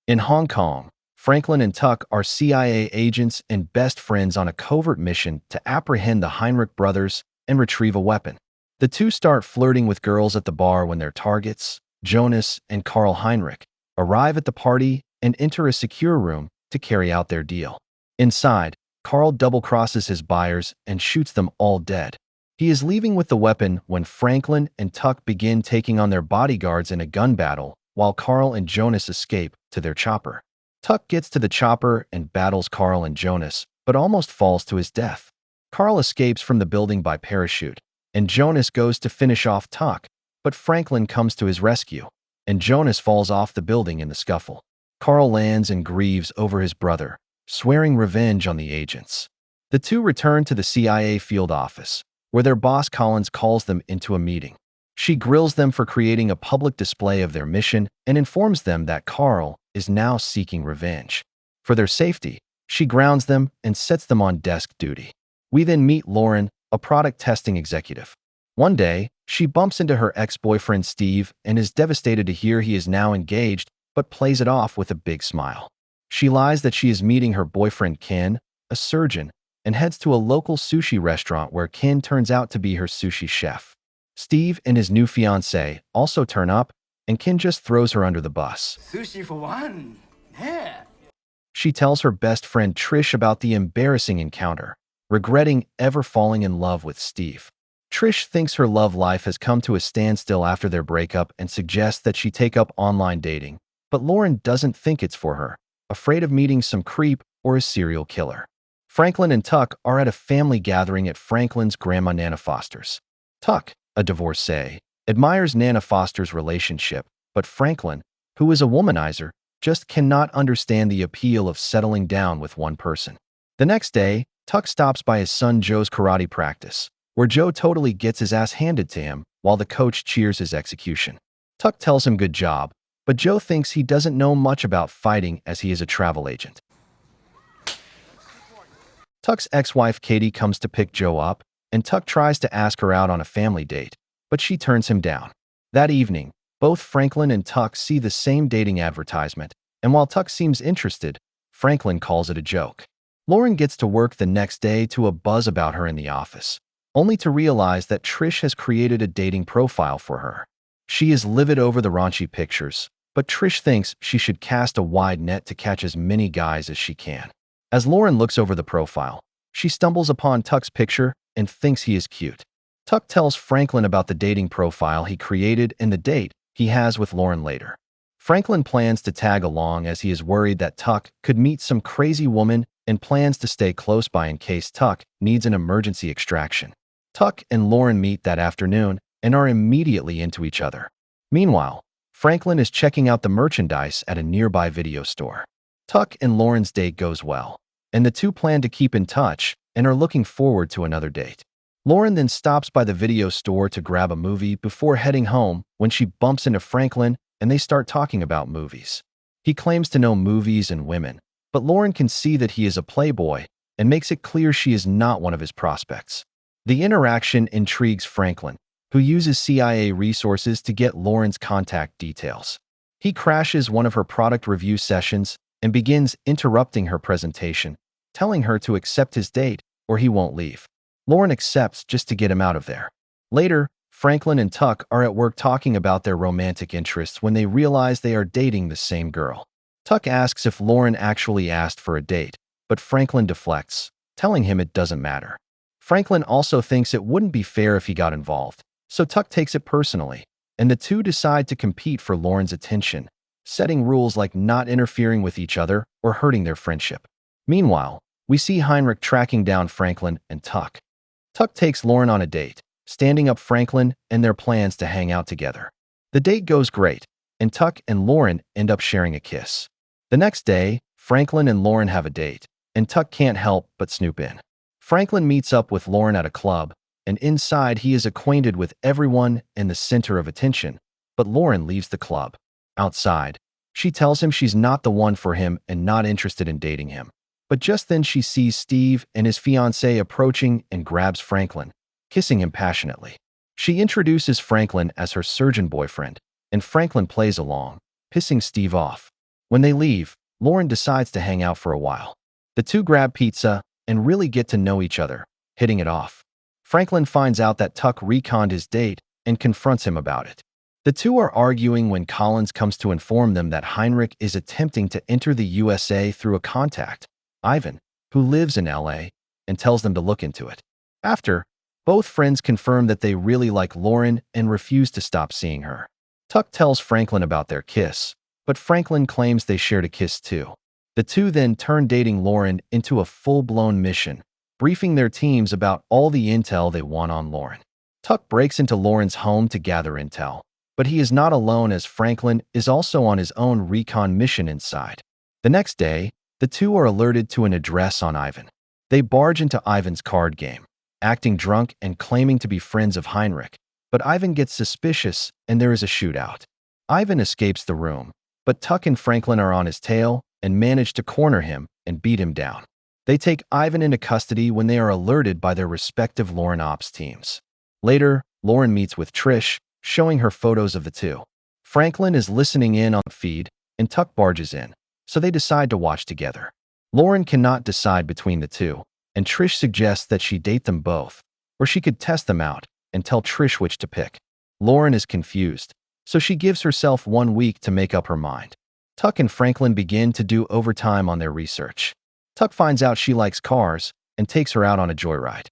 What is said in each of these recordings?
In Hong Kong, Franklin and Tuck are CIA agents and best friends on a covert mission to apprehend the Heinrich brothers and retrieve a weapon. The two start flirting with girls at the bar when their targets, Jonas and Karl Heinrich, arrive at the party and enter a secure room to carry out their deal. Inside, Karl double-crosses his buyers and shoots them all dead. He is leaving with the weapon when Franklin and Tuck begin taking on their bodyguards in a gun battle, while Karl and Jonas escape to their chopper. Tuck gets to the chopper and battles Karl and Jonas, but almost falls to his death. Karl escapes from the building by parachute, and Jonas goes to finish off Tuck, but Franklin comes to his rescue, and Jonas falls off the building in the scuffle. Karl lands and grieves over his brother, swearing revenge on the agents. The two return to the CIA field office, where their boss Collins calls them into a meeting. She grills them for creating a public display of their mission and informs them that Karl is now seeking revenge. For their safety, she grounds them and sets them on desk duty. We then meet Lauren, a product testing executive. One day, she bumps into her ex-boyfriend Steve and is devastated to hear he is now engaged, but plays it off with a big smile. She lies that she is meeting her boyfriend Ken, a surgeon, and heads to a local sushi restaurant where Ken turns out to be her sushi chef. Steve and his new fiancée also turn up, and Ken just throws her under the bus. Sushi for one. Yeah. She tells her best friend Trish about the embarrassing encounter, regretting ever falling in love with Steve. Trish thinks her love life has come to a standstill after their breakup and suggests that she take up online dating, but Lauren doesn't think it's for her, afraid of meeting some creep or a serial killer. Franklin and Tuck are at a family gathering at Franklin's grandma Nana Foster's. Tuck, a divorcee, admires Nana Foster's relationship, but Franklin, who is a womanizer, just cannot understand the appeal of settling down with one person. The next day, Tuck stops by his son Joe's karate practice, where Joe totally gets his ass handed to him while the coach cheers his execution. Tuck tells him good job, but Joe thinks he doesn't know much about fighting as he is a travel agent. Tuck's ex-wife Katie comes to pick Joe up, and Tuck tries to ask her out on a family date, but she turns him down. That evening, both Franklin and Tuck see the same dating advertisement, and while Tuck seems interested, Franklin calls it a joke. Lauren gets to work the next day to a buzz about her in the office, only to realize that Trish has created a dating profile for her. She is livid over the raunchy pictures, but Trish thinks she should cast a wide net to catch as many guys as she can. As Lauren looks over the profile, she stumbles upon Tuck's picture and thinks he is cute. Tuck tells Franklin about the dating profile he created and the date he has with Lauren later. Franklin plans to tag along as he is worried that Tuck could meet some crazy woman and plans to stay close by in case Tuck needs an emergency extraction. Tuck and Lauren meet that afternoon and are immediately into each other. Meanwhile, Franklin is checking out the merchandise at a nearby video store. Tuck and Lauren's date goes well, and the two plan to keep in touch and are looking forward to another date. Lauren then stops by the video store to grab a movie before heading home when she bumps into Franklin and they start talking about movies. He claims to know movies and women, but Lauren can see that he is a playboy and makes it clear she is not one of his prospects. The interaction intrigues Franklin, who uses CIA resources to get Lauren's contact details. He crashes one of her product review sessions and begins interrupting her presentation, telling her to accept his date or he won't leave. Lauren accepts just to get him out of there. Later, Franklin and Tuck are at work talking about their romantic interests when they realize they are dating the same girl. Tuck asks if Lauren actually asked for a date, but Franklin deflects, telling him it doesn't matter. Franklin also thinks it wouldn't be fair if he got involved, so Tuck takes it personally, and the two decide to compete for Lauren's attention, setting rules like not interfering with each other or hurting their friendship. Meanwhile, we see Heinrich tracking down Franklin and Tuck. Tuck takes Lauren on a date, standing up Franklin and their plans to hang out together. The date goes great, and Tuck and Lauren end up sharing a kiss. The next day, Franklin and Lauren have a date, and Tuck can't help but snoop in. Franklin meets up with Lauren at a club, and inside he is acquainted with everyone and the center of attention, but Lauren leaves the club. Outside, she tells him she's not the one for him and not interested in dating him. But just then she sees Steve and his fiancée approaching and grabs Franklin, kissing him passionately. She introduces Franklin as her surgeon boyfriend, and Franklin plays along, pissing Steve off. When they leave, Lauren decides to hang out for a while. The two grab pizza and really get to know each other, hitting it off. Franklin finds out that Tuck reconned his date and confronts him about it. The two are arguing when Collins comes to inform them that Heinrich is attempting to enter the USA through a contact, Ivan, who lives in LA, and tells them to look into it. After, both friends confirm that they really like Lauren and refuse to stop seeing her. Tuck tells Franklin about their kiss, but Franklin claims they shared a kiss too. The two then turn dating Lauren into a full-blown mission, briefing their teams about all the intel they want on Lauren. Tuck breaks into Lauren's home to gather intel, but he is not alone as Franklin is also on his own recon mission inside. The next day, the two are alerted to an address on Ivan. They barge into Ivan's card game, acting drunk and claiming to be friends of Heinrich, but Ivan gets suspicious and there is a shootout. Ivan escapes the room, but Tuck and Franklin are on his tail and manage to corner him and beat him down. They take Ivan into custody when they are alerted by their respective Lauren ops teams. Later, Lauren meets with Trish, showing her photos of the two. Franklin is listening in on the feed, and Tuck barges in, so they decide to watch together. Lauren cannot decide between the two, and Trish suggests that she date them both, or she could test them out and tell Trish which to pick. Lauren is confused, so she gives herself 1 week to make up her mind. Tuck and Franklin begin to do overtime on their research. Tuck finds out she likes cars and takes her out on a joyride.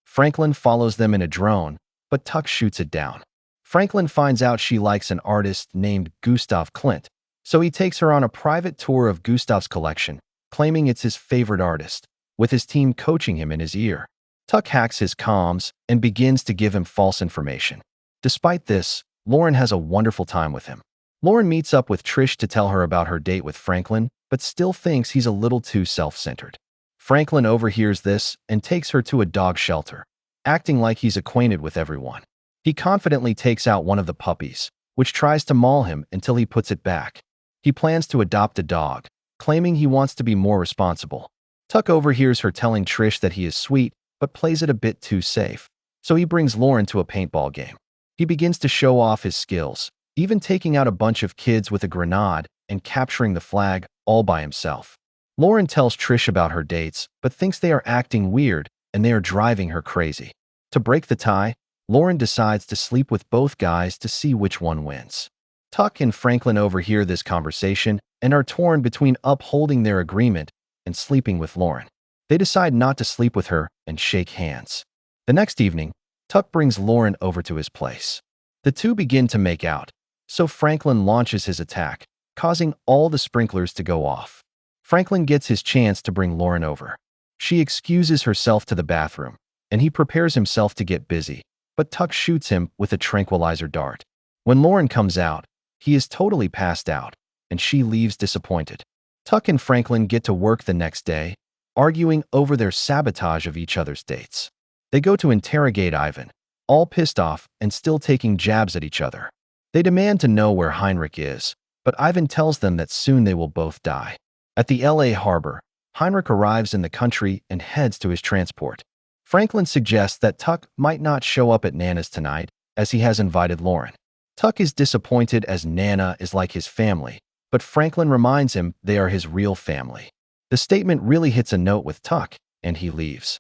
Franklin follows them in a drone, but Tuck shoots it down. Franklin finds out she likes an artist named Gustav Klimt, so he takes her on a private tour of Gustav's collection, claiming it's his favorite artist, with his team coaching him in his ear. Tuck hacks his comms and begins to give him false information. Despite this, Lauren has a wonderful time with him. Lauren meets up with Trish to tell her about her date with Franklin, but still thinks he's a little too self-centered. Franklin overhears this and takes her to a dog shelter, acting like he's acquainted with everyone. He confidently takes out one of the puppies, which tries to maul him until he puts it back. He plans to adopt a dog, claiming he wants to be more responsible. Tuck overhears her telling Trish that he is sweet, but plays it a bit too safe, so he brings Lauren to a paintball game. He begins to show off his skills, even taking out a bunch of kids with a grenade and capturing the flag all by himself. Lauren tells Trish about her dates, but thinks they are acting weird and they are driving her crazy. To break the tie, Lauren decides to sleep with both guys to see which one wins. Tuck and Franklin overhear this conversation and are torn between upholding their agreement and sleeping with Lauren. They decide not to sleep with her and shake hands. The next evening, Tuck brings Lauren over to his place. The two begin to make out, so Franklin launches his attack, causing all the sprinklers to go off. Franklin gets his chance to bring Lauren over. She excuses herself to the bathroom, and he prepares himself to get busy, but Tuck shoots him with a tranquilizer dart. When Lauren comes out, he is totally passed out, and she leaves disappointed. Tuck and Franklin get to work the next day, arguing over their sabotage of each other's dates. They go to interrogate Ivan, all pissed off and still taking jabs at each other. They demand to know where Heinrich is, but Ivan tells them that soon they will both die. At the LA harbor, Heinrich arrives in the country and heads to his transport. Franklin suggests that Tuck might not show up at Nana's tonight, as he has invited Lauren. Tuck is disappointed as Nana is like his family, but Franklin reminds him they are his real family. The statement really hits a note with Tuck, and he leaves.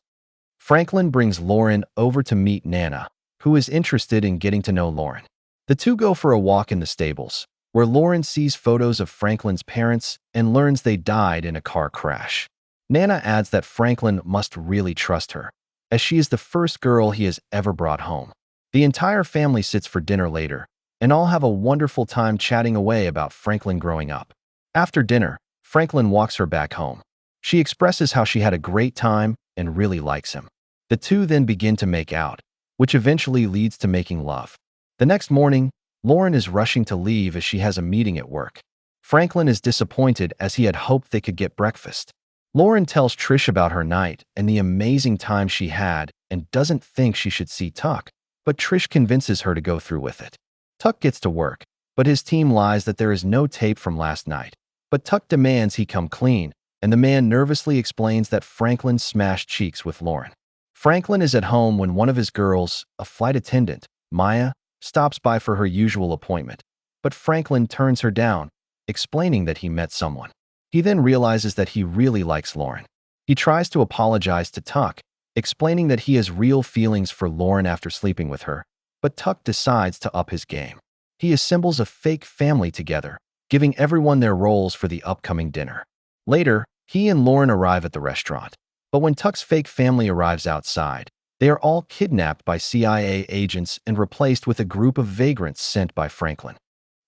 Franklin brings Lauren over to meet Nana, who is interested in getting to know Lauren. The two go for a walk in the stables, where Lauren sees photos of Franklin's parents and learns they died in a car crash. Nana adds that Franklin must really trust her, as she is the first girl he has ever brought home. The entire family sits for dinner later, and all have a wonderful time chatting away about Franklin growing up. After dinner, Franklin walks her back home. She expresses how she had a great time and really likes him. The two then begin to make out, which eventually leads to making love. The next morning, Lauren is rushing to leave as she has a meeting at work. Franklin is disappointed as he had hoped they could get breakfast. Lauren tells Trish about her night and the amazing time she had and doesn't think she should see Tuck, but Trish convinces her to go through with it. Tuck gets to work, but his team lies that there is no tape from last night. But Tuck demands he come clean, and the man nervously explains that Franklin smashed cheeks with Lauren. Franklin is at home when one of his girls, a flight attendant, Maya, stops by for her usual appointment, but Franklin turns her down, explaining that he met someone. He then realizes that he really likes Lauren. He tries to apologize to Tuck, explaining that he has real feelings for Lauren after sleeping with her, but Tuck decides to up his game. He assembles a fake family together, giving everyone their roles for the upcoming dinner. Later, he and Lauren arrive at the restaurant, but when Tuck's fake family arrives outside, they are all kidnapped by CIA agents and replaced with a group of vagrants sent by Franklin.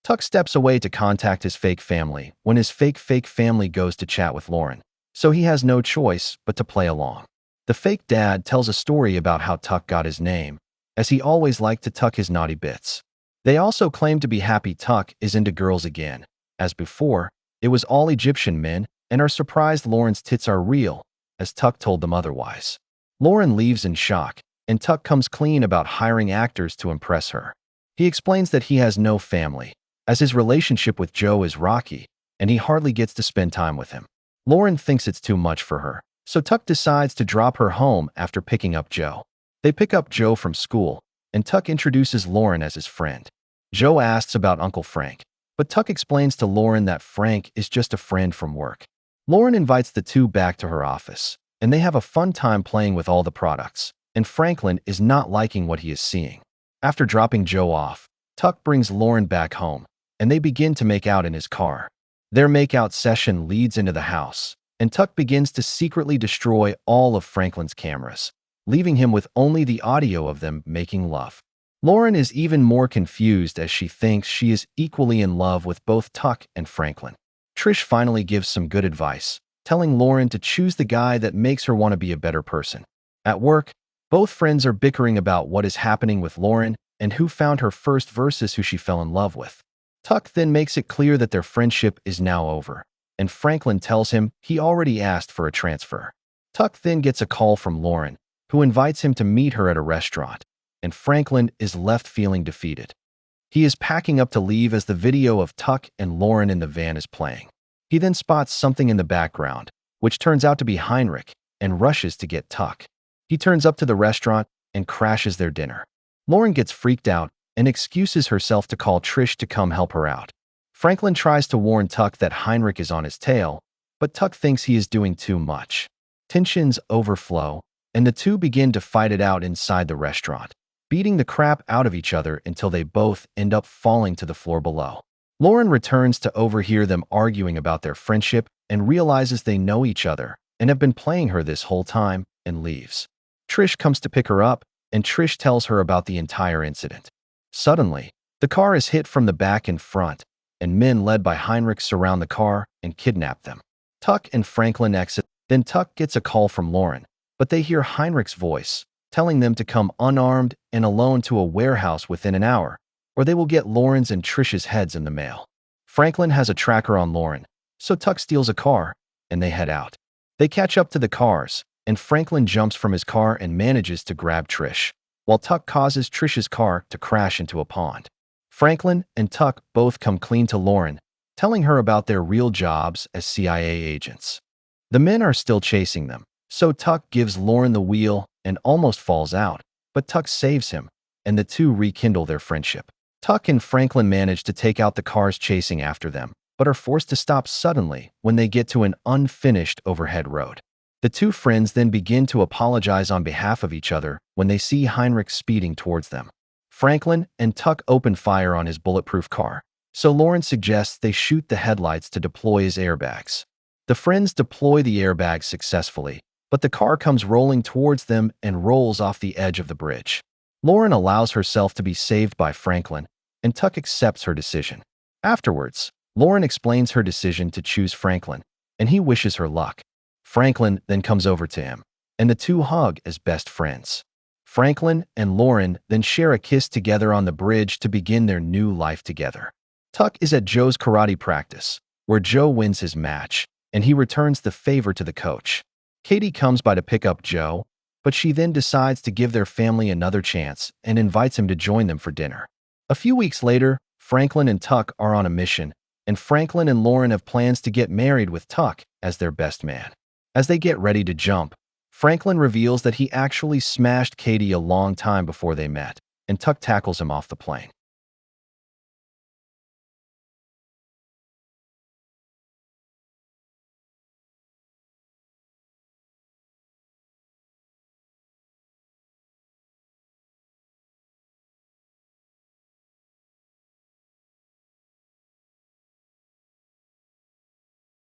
Tuck steps away to contact his fake family when his fake family goes to chat with Lauren, so he has no choice but to play along. The fake dad tells a story about how Tuck got his name, as he always liked to tuck his naughty bits. They also claim to be happy Tuck is into girls again. As before, it was all Egyptian men, and are surprised Lauren's tits are real, as Tuck told them otherwise. Lauren leaves in shock, and Tuck comes clean about hiring actors to impress her. He explains that he has no family, as his relationship with Joe is rocky, and he hardly gets to spend time with him. Lauren thinks it's too much for her, so Tuck decides to drop her home after picking up Joe. They pick up Joe from school, and Tuck introduces Lauren as his friend. Joe asks about Uncle Frank, but Tuck explains to Lauren that Frank is just a friend from work. Lauren invites the two back to her office, and they have a fun time playing with all the products, and Franklin is not liking what he is seeing. After dropping Joe off, Tuck brings Lauren back home, and they begin to make out in his car. Their makeout session leads into the house, and Tuck begins to secretly destroy all of Franklin's cameras, leaving him with only the audio of them making love. Lauren is even more confused as she thinks she is equally in love with both Tuck and Franklin. Trish finally gives some good advice, telling Lauren to choose the guy that makes her want to be a better person. At work, both friends are bickering about what is happening with Lauren and who found her first versus who she fell in love with. Tuck then makes it clear that their friendship is now over, and Franklin tells him he already asked for a transfer. Tuck then gets a call from Lauren, who invites him to meet her at a restaurant, and Franklin is left feeling defeated. He is packing up to leave as the video of Tuck and Lauren in the van is playing. He then spots something in the background, which turns out to be Heinrich, and rushes to get Tuck. He turns up to the restaurant and crashes their dinner. Lauren gets freaked out and excuses herself to call Trish to come help her out. Franklin tries to warn Tuck that Heinrich is on his tail, but Tuck thinks he is doing too much. Tensions overflow, and the two begin to fight it out inside the restaurant, beating the crap out of each other until they both end up falling to the floor below. Lauren returns to overhear them arguing about their friendship and realizes they know each other and have been playing her this whole time, and leaves. Trish comes to pick her up, and Trish tells her about the entire incident. Suddenly, the car is hit from the back and front, and men led by Heinrich surround the car and kidnap them. Tuck and Franklin exit. Then Tuck gets a call from Lauren, but they hear Heinrich's voice, telling them to come unarmed and alone to a warehouse within an hour, or they will get Lauren's and Trish's heads in the mail. Franklin has a tracker on Lauren, so Tuck steals a car, and they head out. They catch up to the cars, and Franklin jumps from his car and manages to grab Trish, while Tuck causes Trish's car to crash into a pond. Franklin and Tuck both come clean to Lauren, telling her about their real jobs as CIA agents. The men are still chasing them, so Tuck gives Lauren the wheel and almost falls out, but Tuck saves him, and the two rekindle their friendship. Tuck and Franklin manage to take out the cars chasing after them, but are forced to stop suddenly when they get to an unfinished overhead road. The two friends then begin to apologize on behalf of each other when they see Heinrich speeding towards them. Franklin and Tuck open fire on his bulletproof car, so Lauren suggests they shoot the headlights to deploy his airbags. The friends deploy the airbags successfully, but the car comes rolling towards them and rolls off the edge of the bridge. Lauren allows herself to be saved by Franklin, and Tuck accepts her decision. Afterwards, Lauren explains her decision to choose Franklin, and he wishes her luck. Franklin then comes over to him, and the two hug as best friends. Franklin and Lauren then share a kiss together on the bridge to begin their new life together. Tuck is at Joe's karate practice, where Joe wins his match, and he returns the favor to the coach. Katie comes by to pick up Joe, but she then decides to give their family another chance and invites him to join them for dinner. A few weeks later, Franklin and Tuck are on a mission, and Franklin and Lauren have plans to get married with Tuck as their best man. As they get ready to jump, Franklin reveals that he actually smashed Katie a long time before they met, and Tuck tackles him off the plane.